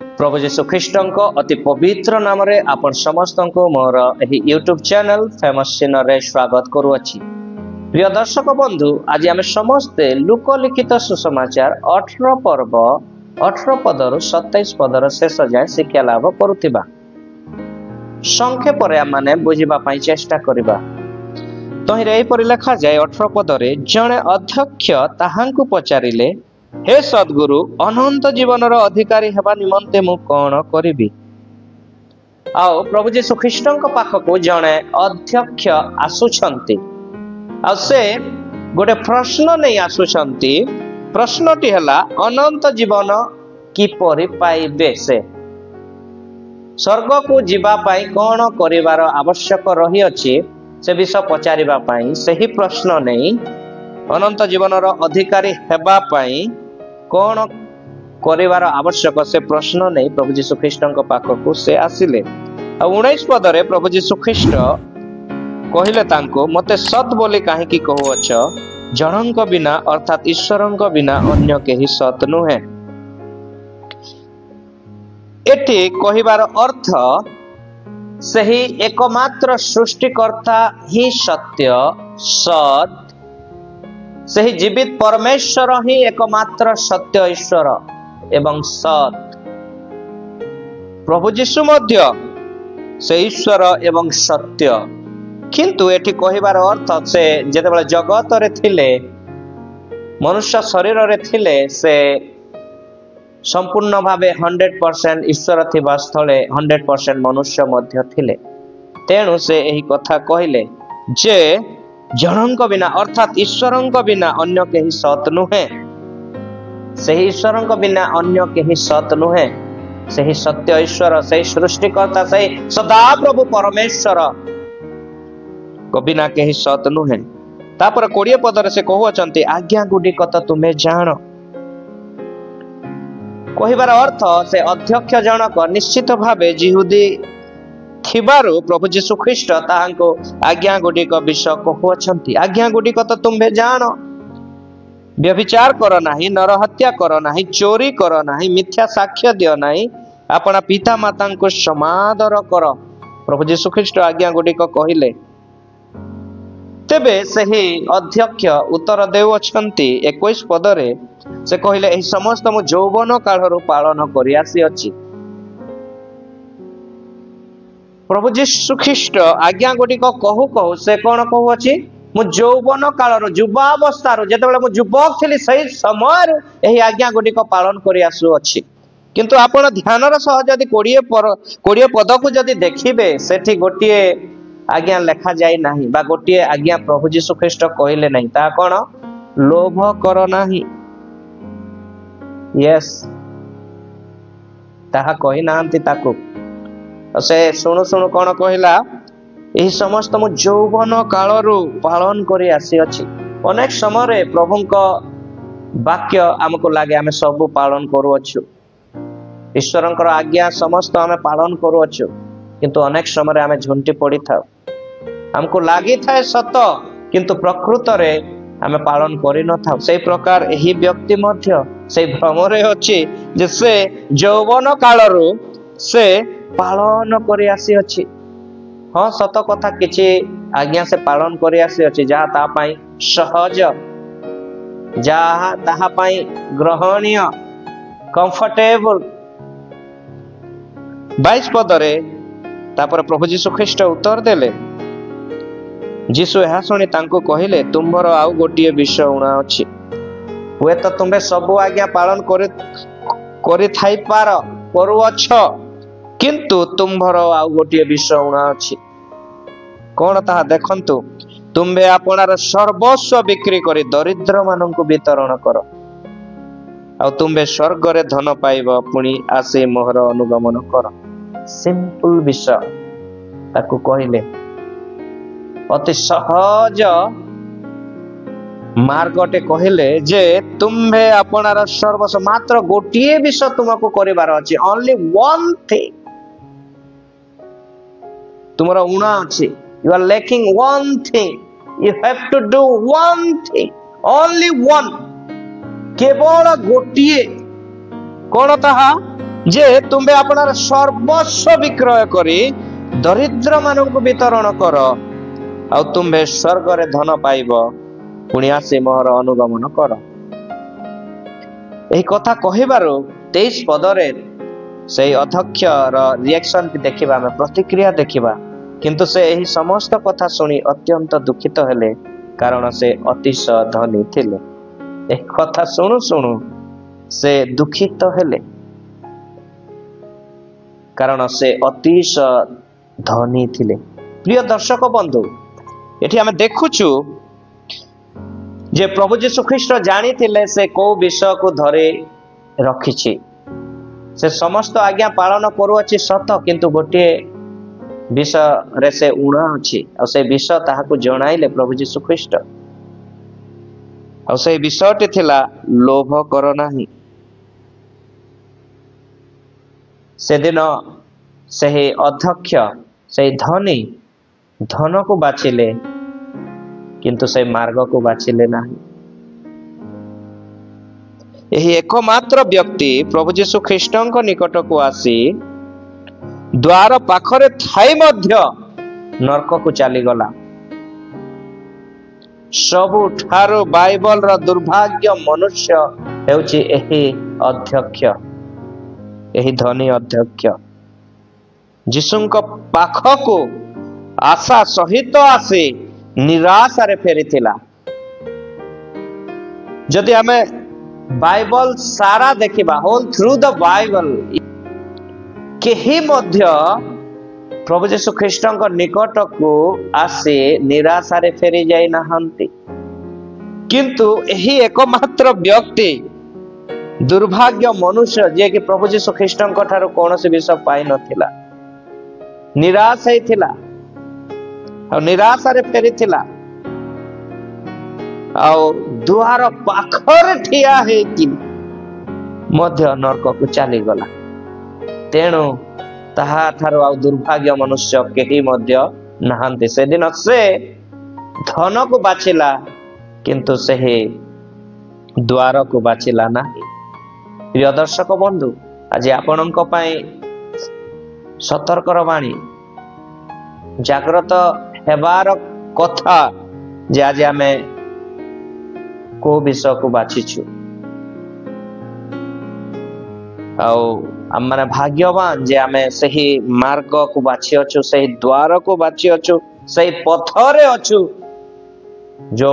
प्रभु जीशु ख्रीष्ट अति पवित्र नाम रे आपण समस्त को मोर एही यूट्यूब चैनल फेमस सिनर रे स्वागत करूअछि। प्रिय दर्शक बंधु, आज आम समस्ते लोकलिखित सुसमाचार 18 पर्व 18 पदर 27 पदर शेष जाए शिक्षा लाभ करुथिबा। संक्षेप रे माने बुझिबा पई चेष्टा करिबा। तहिरे एपरि लिखा जाए 18 पदरे, जणे अध्यक्ष ताहांकु पचारिले, हे सद्गुरु, अनंत जीवनर अधिकारी हेबा निमंते मु कोन करिबि। आओ प्रभु जीशु ख्रीष्टଙ୍କ पाखକୁ जणे अध्यक्ष आसुछंती। आ से गोटे प्रश्न नहीं आसुछंती। प्रश्नटी हला, अनंत जीवन किपरि पाइबे से। स्वर्ग को जीवा पाई कोन करिवार आवश्यक रही अछि से विषय पचारिबा पाई सही प्रश्न नहीं, अनंत जीवनर अधिकारी हेबा पाई कौन करिवार आवश्यक से प्रश्न नहीं प्रभु जीशु ख्रीष्टଙ୍କ पाखକୁ से आसिले। 19 पदरे प्रभु जीशु ख्रीष्ट कहिले तांको, मते सत बोली काहेकि कहूअछ, जनଙ୍କ बिना अर्थात ईश्वरଙ୍କ बिना अन्य केही सत नुहे। एठी कहिबार अर्थ सही एकमात्र सृष्टिकर्ता ही सत्य सत, सही जीवित परमेश्वर ही एकमात्र सत्य ईश्वर एवं सत। प्रभु जीशु मध्य से ईश्वर एवं सत्य। किंतु एठी कहिबार अर्थ से जेतेबेले जगत रे थिले, मनुष्य शरीर रे थिले, से संपूर्ण भावे 100% ईश्वर थिबा स्थले 100% मनुष्य मध्य थिले। तेणु से एही कथा कहिले जे जनଙ୍କ बिना अर्थात ईश्वरଙ୍କ बिना अन्य केही सत नुहे। सही ईश्वरଙ୍କ बिना अन्य केही सत नुहे। सही सत्य ईश्वर, सही सृष्टिकर्ता, सही सदा प्रभु परमेश्वर को बिना केही सत नुहे। तापर 20 पदरे से कहउछंती, आज्ञा गुडिक त तुमे जानो। कहिबार अर्थ से अध्यक्ष जनक निश्चित भावे जिहुदी थिबारु प्रभु जीशु ख्रीष्ट ताहांको आज्ञा गुडिक विषय कहउछंती। आज्ञा गुडिक त तुमे जानो, व्यभिचार कर नाही, नरहत्या कर नाही, चोरी कर नाही, मिथ्या साक्ष्य दियो नाही, अपना पिता माता को समादर कर। प्रभु जीशु ख्रीष्ट आज्ञा गुडिक कहिले। तेबे सही अध्यक्ष उत्तर देउछंती 21 पदरे से कहिले, एही समस्त मु यौवन कालरु पालन करि आसी अछि। प्रभु जीशु ख्रीष्ट आज्ञा गुडिक कहू कहू से कोन कहू अछि, मु यौवन कालरु युवावस्थारु जेतेबेले मु युवक थिली सही समय एही आज्ञा गुडिक पालन करि आसु अछि। किंतु आपण ध्यानर सह जदि 20 पद को जदि देखिबे, सेठी गोटिए आज्ञा लेखा जाय नाही बा गोटिए आज्ञा प्रभु जीशु ख्रीष्ट कहिले नाही। ता कोन, लोभ कर नाही। यस, ताहा कहि नांती ताकू। से सुनु सुनु कोन कहिला, एही समस्त मु यौवन कालरु पालन करि आसी अछि। अनेक समय प्रभुंक वाक्य हमको लागे आमे सब पालन करू अछु। ईश्वरंकर आज्ञा समस्त आमे पालन करू अछु, किंतु अनेक समय आमे झुंटी पड़ी था। हमको लागी थाए सत, किंतु प्रकृत रे आमे पालन करि न था। सेही प्रकार एही व्यक्ति मध्य सेही भ्रमरे अछि जे से यौवन कालरु से पालन करि आसी अछि। हाँ, सत कथा किछि आज्ञा से पालन करि आसी अछि, जहा ता पई सहज, जहा ताहा पई ग्रहणीय, कंफर्टेबल। 22 पदरे तापर प्रभु जीशु ख्रीष्ट उत्तर देले। जीशु यह शुणी तांको कहिले, तुम्भर आउ गोटिए विषय उणा अछि। हुए तो तुम्हें सब आज्ञा पालन करि थाई पार करूअछ, किंतु तुम्भर आउ गोटिए विषय उणा अछि। कोन ताहा देखंतु, तुम्बे आपनार सर्वस्व बिक्री करी दरिद्र माननकु वितरण कर, आ तुम्बे स्वर्ग रे धन पाइब, पुणी आसे मोहर अनुगमन कर। सिंपल विषय ताकू कहिले। अति सहज मार्गटे कहिले जे तुम्बे आपनार सर्वस्व, मात्र गोटिए विषय तुमको करिवार अछि। ओनली वन थिंग तुमरा उणा अछि। You are lacking one thing. You have to do one thing. Only one. केवल गोटिए। कौन ताहा? जे तुम्बे अपनार सर्वस्व विक्रय करी दरिद्र मानक वितरण कर आ तुम्बे स्वर्ग रे धन पाइब पुणी आसी मोहर अनुगमन कर। एही कथा कहिबारो 23 पदरे से अध्यक्ष रिएक्शन देखिबा, में प्रतिक्रिया देखिबा, किंतु से एही समस्त कथा सुनी अत्यंत दुखित हेले कारण से अतिशय धनी थिले। एही कथा सुनु सुनु से दुखित हेले कारण से अतिशय धनी थिले। प्रिय दर्शक बंधु, एठी आमे देखुछु जे प्रभु यीशु ख्रीष्ट जानी थिले से को विषय को धरे रखिछि। से समस्त आज्ञा पालन करुअछि सत, किंतु गोटे विषय रे से उणा अछि और से विषय ताहाकु जणाइले प्रभु यीशु ख्रीष्ट। और से विषयटी थिला लोभ कर नाही। से दिन से अध्यक्ष से धनी धन को बाछिले किंतु से मार्ग को बाछिले नाही। यही एकमात्र व्यक्ति प्रभु यीशु ख्रीष्टଙ୍କ निकट को आसी द्वार पाखरे थाई मध्य नरक को चली गला। सबु ठारो बाइबल रा दुर्भाग्य मनुष्य हेउची एही अध्यक्ष, एही धनी अध्यक्ष यीशुଙ୍କ पाखको आशा सहित आसी निराशा रे फेरिथिला। जदि हमें बाइबल सारा देखिबा, होल थ्रू द बाइबल, केही मध्य प्रभु यीशु ख्रीष्टଙ୍କ निकट को आसी निराशा रे फेरी जाई नाहंती, किंतु एही एकमात्र व्यक्ति दुर्भाग्य मनुष्य जे कि प्रभु यीशु ख्रीष्टଙ୍କ ठारो कोनोसी विषय पाई नथिला, निराश हेथिला और निराशा रे फेरिथिला और द्वार पाखरे ठिया हेकि मध्य नरक को चली गला। तेणु ताहा ठारो आ दुर्भाग्य मनुष्य केही मध्य नाहंती। से दिन से धन को बाछिला किंतु से द्वार को बाछिला नाही। प्रिय दर्शक बंधु, आज आपणଙ୍କ ପାଇଁ सतर्कर बाणी, जागृत हेबार कथा जे आज आमे को विषय को बाछिछु आम माने भाग्यवान जे आमे सही मार्ग को बाछि अछु, सही द्वार को बाछि अछु, सही पथरे अछु जो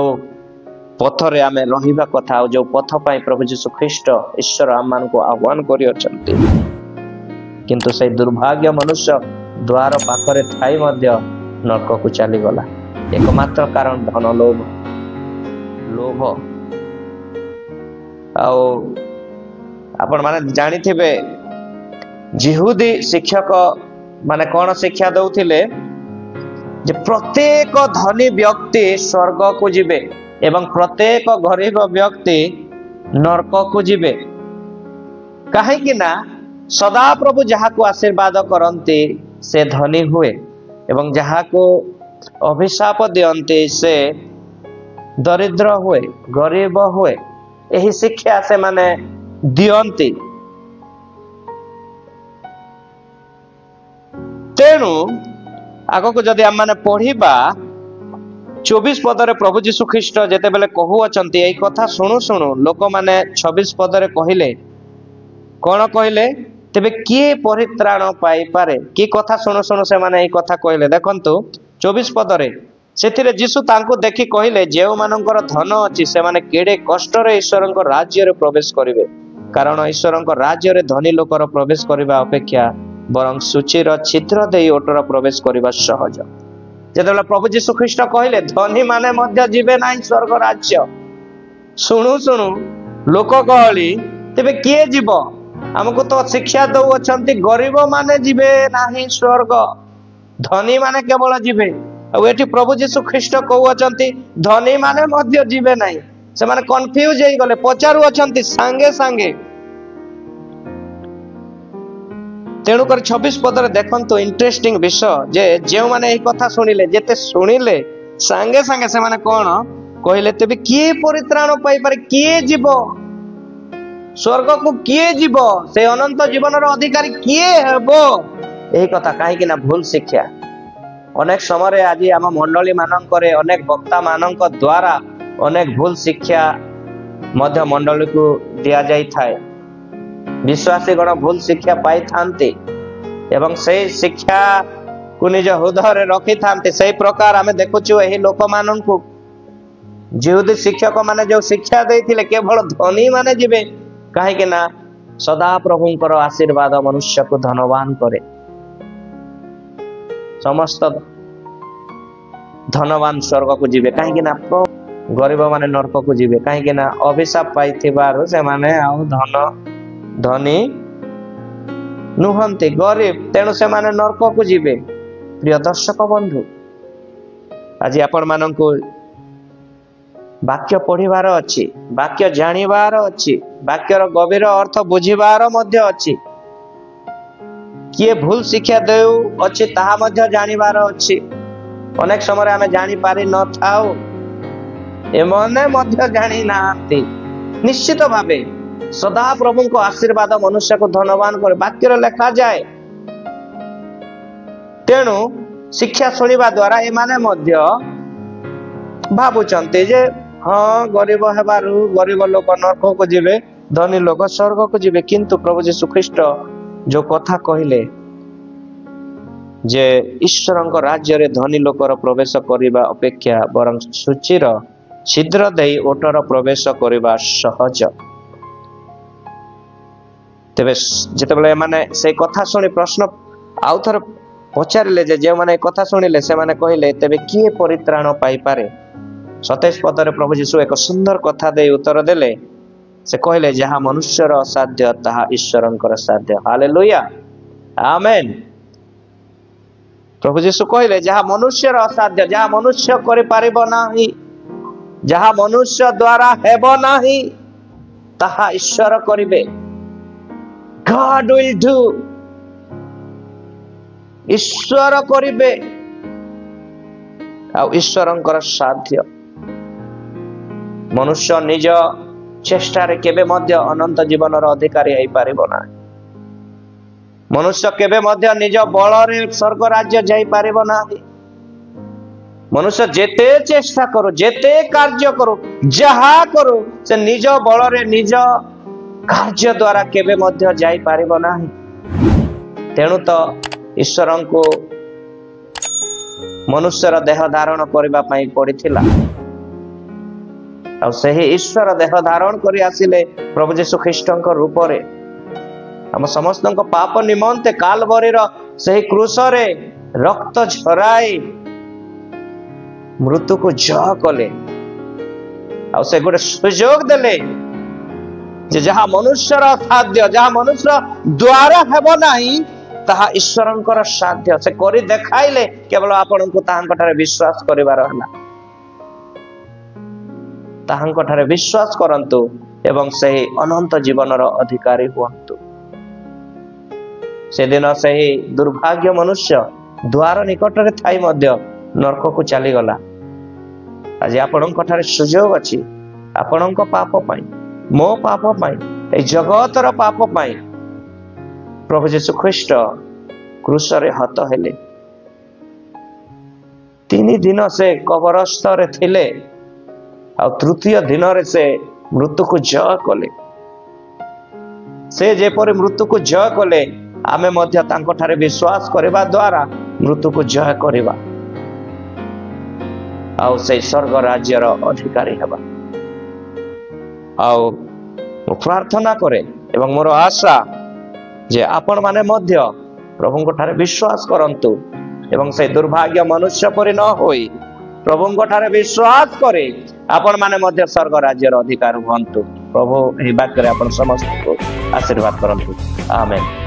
पथरे आमे रहिबा कथा, जो पथ पाई प्रभु यीशु ख्रीष्ट ईश्वर आम मान को आह्वान करि अछंती। किंतु सही दुर्भाग्य मनुष्य द्वार पाखरे थाई मध्य नरक को चली गला। एकमात्र कारण धन लोभ, लोभ। आपण माने जानी थिबे जिहुदी शिक्षक माने कौन शिक्षा दउथिले जे प्रत्येक धनी व्यक्ति स्वर्ग को जिबे एवं प्रत्येक गरीब व्यक्ति नरक को जिबे। काहे कि ना सदा प्रभु जहा को आशीर्वाद करंती से धनी हुए एवं जहा को अभिशाप दियंती से दरिद्र हुए, गरीब हुए। यही शिक्षा से माने दियंती। तेणु आग को जदि आम माने पढ़िबा 24 पदरे प्रभु यीशु ख्रीष्ट जेते बेले कहू अछंती एई कथा सुनु सुनु लोक माने 26 पदरे कहिले कोन कहिले तेबे किए परित्राण पाई पारे की कथा सुनु सुनु से माने एई कथा कहिले। देखंतु 24 पदरे सेथिरे यीशु तांको देखि कहिले जेउ मानकर धन अछि से माने केडे कष्ट रे ईश्वरଙ୍କ राज्य रे प्रवेश करिवे, कारण ईश्वरଙ୍କ राज्य रे धनी लोकर प्रवेश करिबा अपेक्षा बरं सूचीर छिद्र देई ओटर प्रवेश करिबा सहज। जेतेबेला प्रभु यीशु ख्रीष्ट कहिले धनी माने मध्य जीवे नाही स्वर्ग राज्य, सुनु सुनु लोक कहली तेबे किए जीव? हमको तो शिक्षा दउ अछंती गरीब माने जीवे नाही स्वर्ग, धनी माने केवल जीवे। और एठी प्रभु यीशु ख्रीष्ट कहू अछंती धनी माने मध्य जीवे नाही। से माने कंफ्यूज हेई गले, पचारू अछंती सांगे सांगे। तेणु कर 26 पदरे देखंतु इंटरेस्टिंग विषय जे जेउ माने एही कथा सुनिले जेते सुनिले सांगे सांगे से माने कोन कहिले तेबे किए परित्राण पाई पारे, किए जीव? स्वर्ग को किए जीव से अनंत जीवन अधिकारी किए हेब यही कथा कहीं ना भूल शिक्षा अनेक समय आज आम मंडली मानकरे अनेक वक्ता मानक द्वारा अनेक भूल शिक्षा मध्य मंडली को दिया जाई थाए विश्वासी गण भूल शिक्षा पाई थांती एवं से शिक्षा को निज हृदय रखी थांती से प्रकार आम देखुचु यही लोक मानू जिहुदी शिक्षक माने जो शिक्षा देथिले केवल धनी माने जिबे कहीं ना सदा प्रभुंकर आशीर्वाद मनुष्य को धनवान करे समस्त धनवान स्वर्ग को जीवे कहीं ना गरीब माने नरक को जीवे कहीं ना अभिशाप पाई से माने आउ धन धनी नुहंती गरीब तेणु से माने नरक को जीवे। प्रिय दर्शक बंधु आज आपण माननकु वाक्य पढ़िबार अछि वाक्य जानिबार अछि वाक्यर गभीर अर्थ बुझिबार मध्य अछि किए भूल शिक्षा देउ अछि ताहा मध्य जानिबार अछि अनेक समय आमे जानि पारि न थाउ एमने मध्य जानि नांती निश्चित भावे सदा प्रभु को आशीर्वाद मनुष्य को धनवान करे वाक्यर लेखा जाए तेणु शिक्षा सुनिबा द्वारा एमाने मध्य भाबुचंते जे हाँ गरीब हेबारु गरीब लोक नरक को जीवे धनी लोक स्वर्ग को जीवे किंतु प्रभु यीशु ख्रीष्ट जो कथा कहले जे ईश्वरଙ୍କ राज्य धनी लोकर प्रवेश करिबा अपेक्षा बरं सूचीर छिद्र देई ओटर प्रवेश करिबा सहज तेबे जेतेबेले माने से कथा सुनी प्रश्न आउ थर पचारिले जे माने कथा सुनिले से माने कहले तेबे किए परित्राण पाई पारे 27 पदरे प्रभु यीशु एक सुंदर कथा दे उत्तर देले से कहले जहाँ मनुष्यर असाध्य ताहा ईश्वरंकर साध्य हालेलुया आमेन। प्रभु यीशु कहले जहाँ मनुष्यर असाध्य जहाँ मनुष्य करि पारिबो नाही जहाँ मनुष्य द्वारा हेबो नाही ताहा ईश्वर करिबे गॉड विल डू ईश्वर करिबे आ ईश्वरंकर साध्य मनुष्य निज चेष्टा रे केबे मध्य अनंत जीवन अधिकारी होई पारिबो ना मनुष्य केबे मध्य निज बल रे स्वर्ग राज्य जाई पारिबो ना मनुष्य जेते चेष्टा करो जेते कार्य करो जहा करो से निज बल रे निज कार्य द्वारा केबे मध्य जाई पारिबो ना तेणु तो ईश्वरन को मनुष्यर देह धारण करबा पई पड़िथिला आ सही ईश्वर देह धारण करी आसिले प्रभु यीशु ख्रीष्टଙ୍କ रूप रे हम समस्त पाप निमंते कालवरीर सही क्रूस रे रक्त झराई मृत्यु को जय कले आ से गोटे सुयोग देले जे जहाँ मनुष्यर साध्य जहाँ मनुष्य द्वारा हेबो नाही ताहा ईश्वरंकर साध्य से करी देखाइले केवल आपन को ताहांक ठारे विश्वास करिवार हला ताहांक ठारे विश्वास करंतु एवं सही अनंत जीवनर अधिकारी हुअंतु से दिन सही दुर्भाग्य मनुष्य द्वार निकट रे थाई मध्य नरक को चली गला आज आपन ठारे सुयोग अछि आपन पाप पाई मो पाप पाई ए जगतर पाप पाई प्रभु यीशु ख्रीष्ट क्रूस रे हत हेले 3 दिन से कबरस्थ रे थिले आ तृतीय दिन रे से मृत्यु को जय कले से जेपरि मृत्यु को जय कले आमे मध्य तांको ठारे विश्वास करबा द्वारा मृत्यु को जय करबा आ से स्वर्ग राज्यर अधिकारी हेबा आ प्रार्थना करे एवं मोर आशा जे आपण माने मध्य प्रभु ठारे विश्वास करंतु एवं से दुर्भाग्य मनुष्य परि न होई प्रभु ठारे विश्वास करे आपण माने मध्य स्वर्ग राज्यर अधिकार हुअंतु प्रभु एही वाक्य रे आपण समस्त को आशीर्वाद करंतु आमेन।